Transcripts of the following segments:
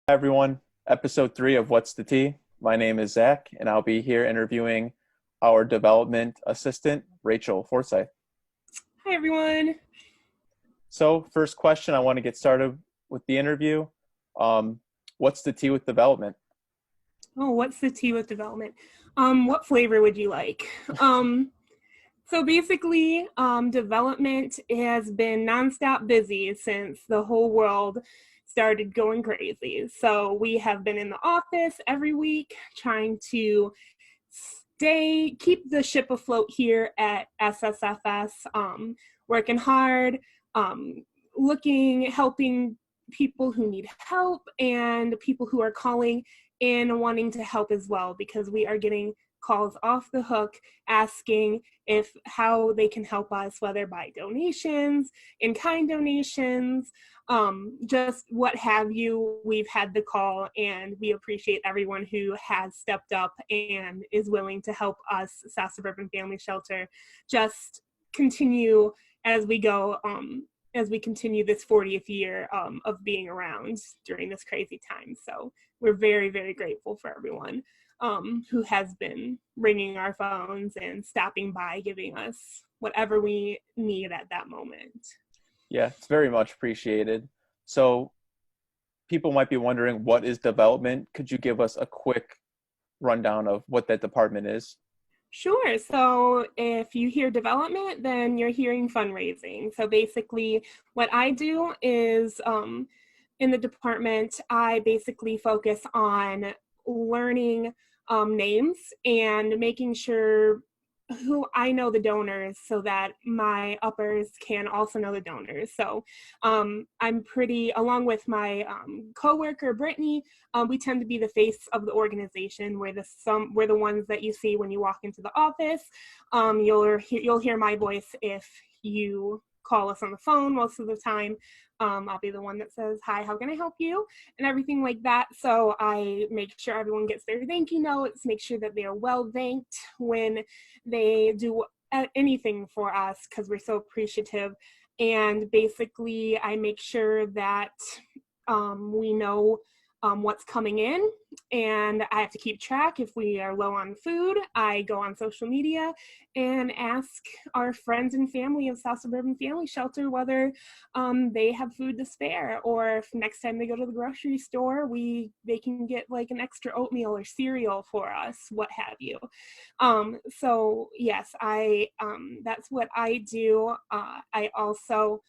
Hi, everyone. Episode 3 of What's the Tea? My name is Zach, and I'll be here interviewing our development assistant, Rachel Forsyth. Hi, everyone. So, first question, I want to get started with the interview. Um, what's the tea with development? Oh, what's the tea with development? What flavor would you like? So basically, development has been nonstop busy since the whole world started going crazy. So we have been in the office every week trying to keep the ship afloat here at SSFS, working hard, um, helping people who need help and people who are calling in wanting to help as well, because we are getting calls off the hook asking if how they can help us, whether by donations, in-kind donations, just what have you. We've had the call, and we appreciate everyone who has stepped up and is willing to help us, South Suburban Family Shelter, just continue as we go, as we continue this 40th year of being around during this crazy time. So we're very, very grateful for everyone who has been ringing our phones and stopping by, giving us whatever we need at that moment. Yeah, it's very much appreciated. So, people might be wondering, what is development? Could you give us a quick rundown of what that department is? Sure. So if you hear development, then you're hearing fundraising. So basically, what I do is in the department, I basically focus on learning names and making sure who I know the donors so that my uppers can also know the donors. So I'm pretty, along with my coworker Brittany, we tend to be the face of the organization. We're the ones that you see when you walk into the office. You'll hear my voice if you call us on the phone most of the time. I'll be the one that says, "Hi, how can I help you?" and everything like that. So I make sure everyone gets their thank you notes, make sure that they are well thanked when they do anything for us, because we're so appreciative. And basically, I make sure that we know what's coming in, and I have to keep track. If we are low on food, I go on social media and ask our friends and family of South Suburban Family Shelter whether they have food to spare, or if next time they go to the grocery store, they can get like an extra oatmeal or cereal for us, what have you. So yes, I that's what I do. I also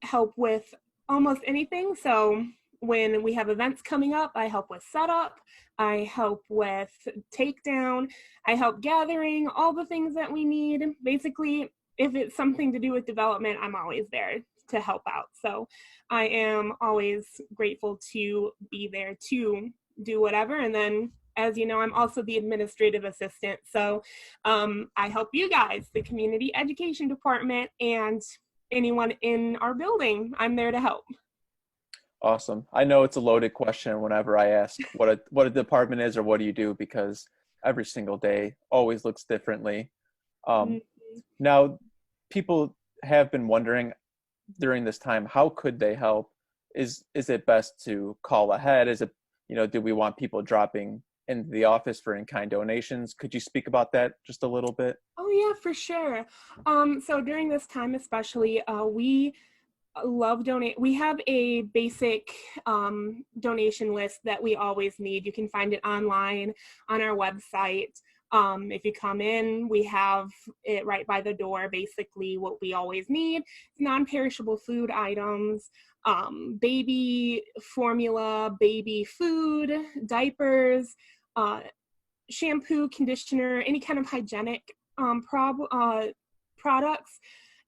help with almost anything. So when we have events coming up, I help with setup, I help with takedown, I help gathering, all the things that we need. Basically, if it's something to do with development, I'm always there to help out. So I am always grateful to be there to do whatever. And then, as you know, I'm also the administrative assistant. So I help you guys, the community education department, and anyone in our building. I'm there to help. Awesome. I know it's a loaded question whenever I ask what a department is or what do you do, because every single day always looks differently. Um, Mm-hmm. Now, people have been wondering during this time, how could they help? Is it best to call ahead? Is it, do we want people dropping into the office for in-kind donations? Could you speak about that just a little bit? Oh yeah, for sure. So during this time, especially, we love donate. We have a basic donation list that we always need. You can find it online on our website. If you come in, we have it right by the door. Basically, what we always need: non-perishable food items, baby formula, baby food, diapers, uh, shampoo, conditioner, any kind of hygienic products,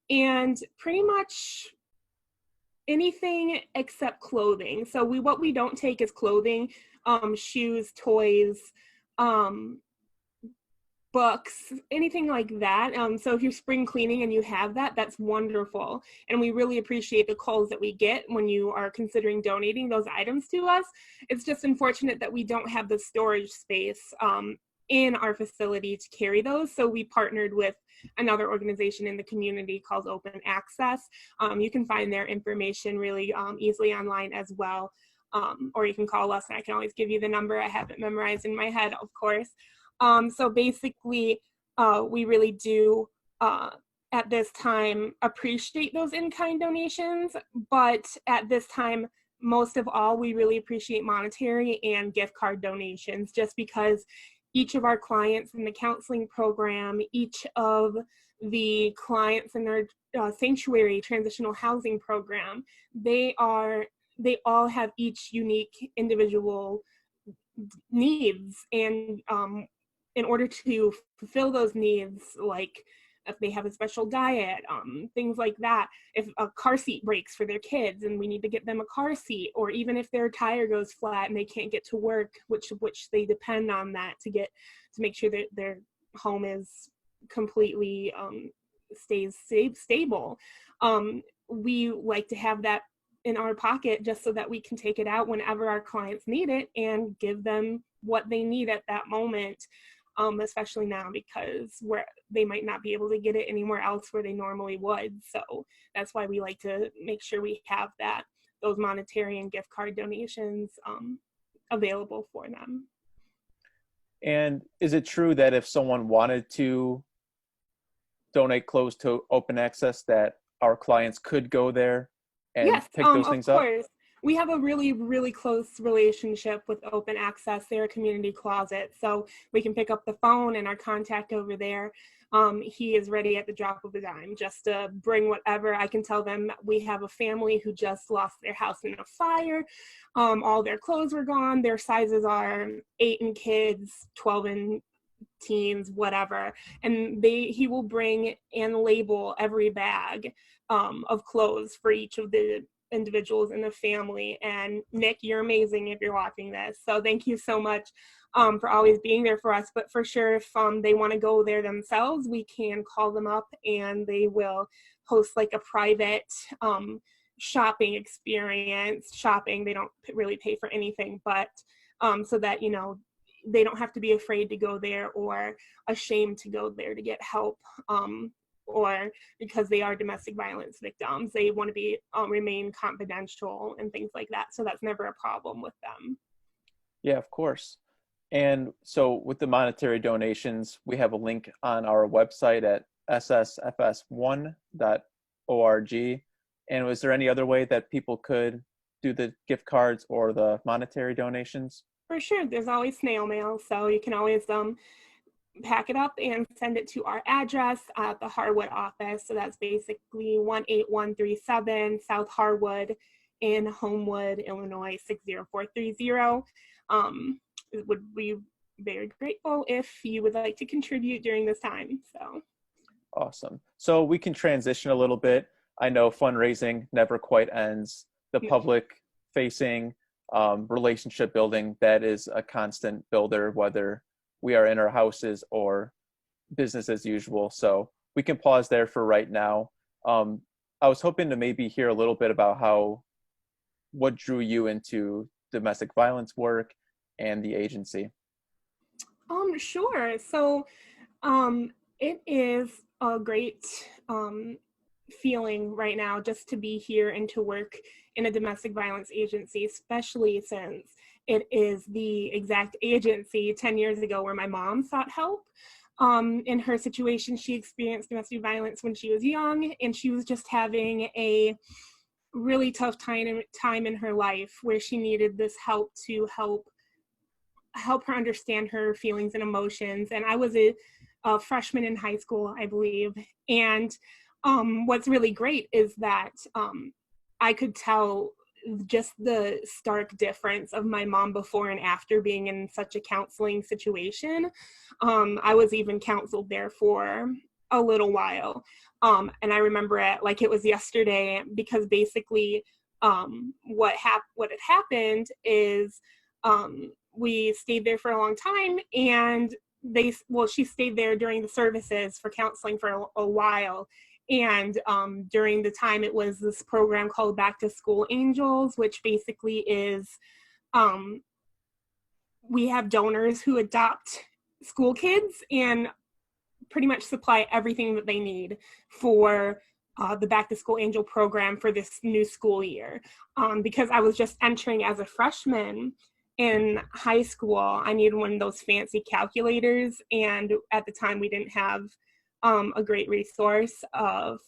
and pretty much anything except clothing. So what we don't take is clothing, shoes, toys, um, books, anything like that. So if you're spring cleaning and you have that, that's wonderful. And we really appreciate the calls that we get when you are considering donating those items to us. It's just unfortunate that we don't have the storage space in our facility to carry those. So we partnered with another organization in the community called Open Access. You can find their information really easily online as well. or you can call us and I can always give you the number. I have it memorized in my head, of course. So basically, we really do at this time appreciate those in-kind donations, but at this time, most of all, we really appreciate monetary and gift card donations, just because each of our clients in the counseling program, each of the clients in our sanctuary transitional housing program, they all have each unique individual needs, and in order to fulfill those needs, like if they have a special diet, things like that, if a car seat breaks for their kids and we need to get them a car seat, or even if their tire goes flat and they can't get to work, which they depend on that to make sure that their home is completely stays stable. We like to have that in our pocket just so that we can take it out whenever our clients need it and give them what they need at that moment, especially now because they might not be able to get it anywhere else where they normally would. So that's why we like to make sure we have those monetary and gift card donations available for them. And is it true that if someone wanted to donate clothes to Open Access, that our clients could go there and yes, pick those things up? Of course. We have a really, really close relationship with Open Access. They're a community closet, so we can pick up the phone and our contact over there. He is ready at the drop of a dime just to bring whatever. I can tell them we have a family who just lost their house in a fire. All their clothes were gone. Their sizes are 8 in kids, 12 in teens, whatever. And he will bring and label every bag of clothes for each of the individuals in the family. And Nick, you're amazing if you're watching this. So thank you so much for always being there for us. But for sure, if they want to go there themselves, we can call them up and they will host like a private shopping experience. They don't really pay for anything, but so that, they don't have to be afraid to go there or ashamed to go there to get help, or because they are domestic violence victims, they want to remain confidential and things like that. So that's never a problem with them. Yeah, of course. And so with the monetary donations, we have a link on our website at ssfs1.org. And was there any other way that people could do the gift cards or the monetary donations? For sure. There's always snail mail. So you can always pack it up and send it to our address at the Harwood office. So that's basically 18137 South Harwood in Homewood, Illinois, 60430. Would be very grateful if you would like to contribute during this time. So awesome. So we can transition a little bit. I know fundraising never quite ends. The public facing relationship building, that is a constant builder, whether we are in our houses or business as usual. So we can pause there for right now. I was hoping to maybe hear a little bit about what drew you into domestic violence work and the agency. Sure. So it is a great feeling right now just to be here and to work in a domestic violence agency, especially since it is the exact agency 10 years ago where my mom sought help. In her situation, she experienced domestic violence when she was young, and she was just having a really tough time in her life where she needed this help to help her understand her feelings and emotions. And I was a freshman in high school, I believe. And what's really great is that I could tell just the stark difference of my mom before and after being in such a counseling situation. I was even counseled there for a little while. And I remember it like it was yesterday, because basically what had happened is we stayed there for a long time, and she stayed there during the services for counseling for a while. And during the time, it was this program called Back to School Angels, which basically is we have donors who adopt school kids and pretty much supply everything that they need for the Back to School Angel program for this new school year, because I was just entering as a freshman in high school. I needed one of those fancy calculators, and at the time we didn't have a great resource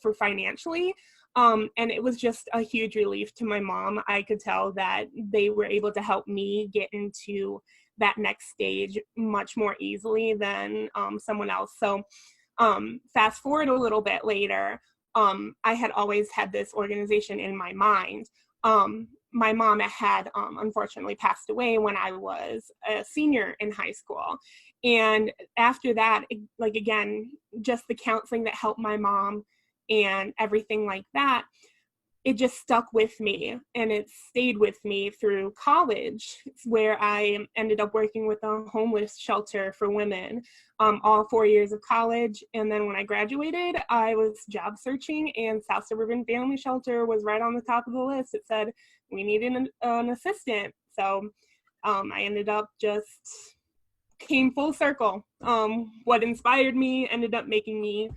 for financially. And it was just a huge relief to my mom. I could tell that they were able to help me get into that next stage much more easily than someone else. So fast forward a little bit later, I had always had this organization in my mind. My mom had unfortunately passed away when I was a senior in high school. And after that, like, again, just the counseling that helped my mom and everything like that, it just stuck with me, and it stayed with me through college, where I ended up working with a homeless shelter for women all 4 years of college. And then when I graduated, I was job searching, and South Suburban Family Shelter was right on the top of the list. It said we needed an assistant. So I ended up just came full circle. What inspired me ended up making me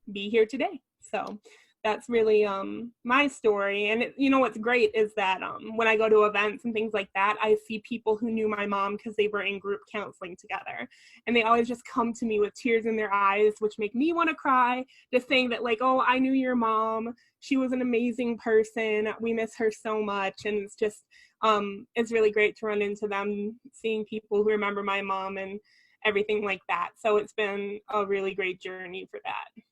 be here today. So that's really my story. And you know what's great is that when I go to events and things like that, I see people who knew my mom because they were in group counseling together, and they always just come to me with tears in their eyes, which make me want to cry, just saying that, like, oh, I knew your mom, she was an amazing person, we miss her so much. And it's just it's really great to run into them, seeing people who remember my mom and everything like that. So it's been a really great journey for that.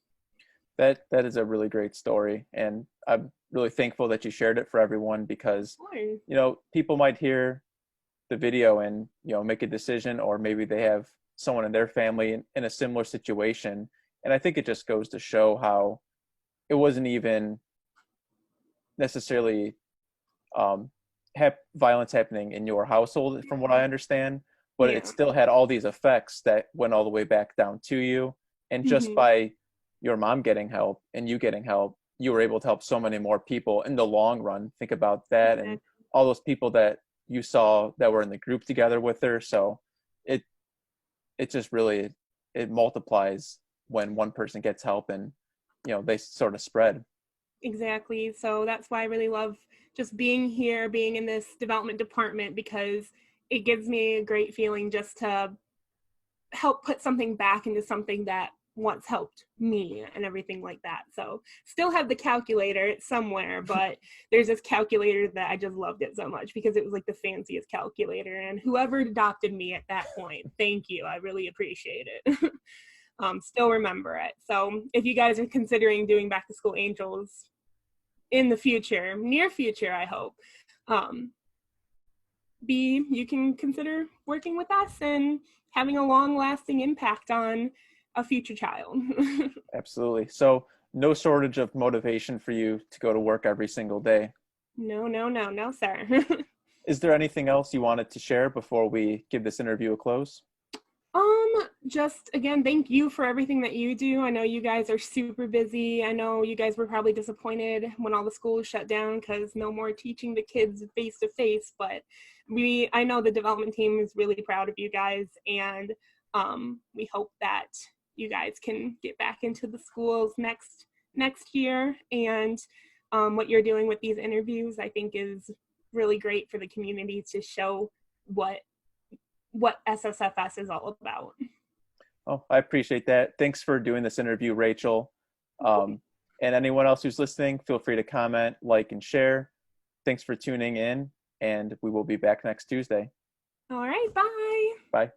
That is a really great story, and I'm really thankful that you shared it for everyone, because people might hear the video and make a decision, or maybe they have someone in their family in a similar situation. And I think it just goes to show how it wasn't even necessarily violence happening in your household, from what I understand, but it still had all these effects that went all the way back down to you. And just by your mom getting help and you getting help, you were able to help so many more people in the long run. Think about that. And all those people that you saw that were in the group together with her. So it just really, it multiplies when one person gets help, and they sort of spread. Exactly. So that's why I really love just being here, being in this development department, because it gives me a great feeling just to help put something back into something that once helped me and everything like that. So still have the calculator, it's somewhere, but there's this calculator that I just loved it so much because it was like the fanciest calculator. And whoever adopted me at that point, thank you. I really appreciate it. Still remember it. So if you guys are considering doing Back to School Angels in the future, near future, I hope, you can consider working with us and having a long-lasting impact on a future child. Absolutely. So no shortage of motivation for you to go to work every single day. No, sir. Is there anything else you wanted to share before we give this interview a close? Just again, thank you for everything that you do. I know you guys are super busy. I know you guys were probably disappointed when all the schools shut down because no more teaching the kids face to face, but I know the development team is really proud of you guys, and we hope that you guys can get back into the schools next year. And what you're doing with these interviews, I think, is really great for the community to show what SSFS is all about. Oh, I appreciate that. Thanks for doing this interview, Rachel. And anyone else who's listening, feel free to comment, like, and share. Thanks for tuning in, and we will be back next Tuesday. All right, bye. Bye.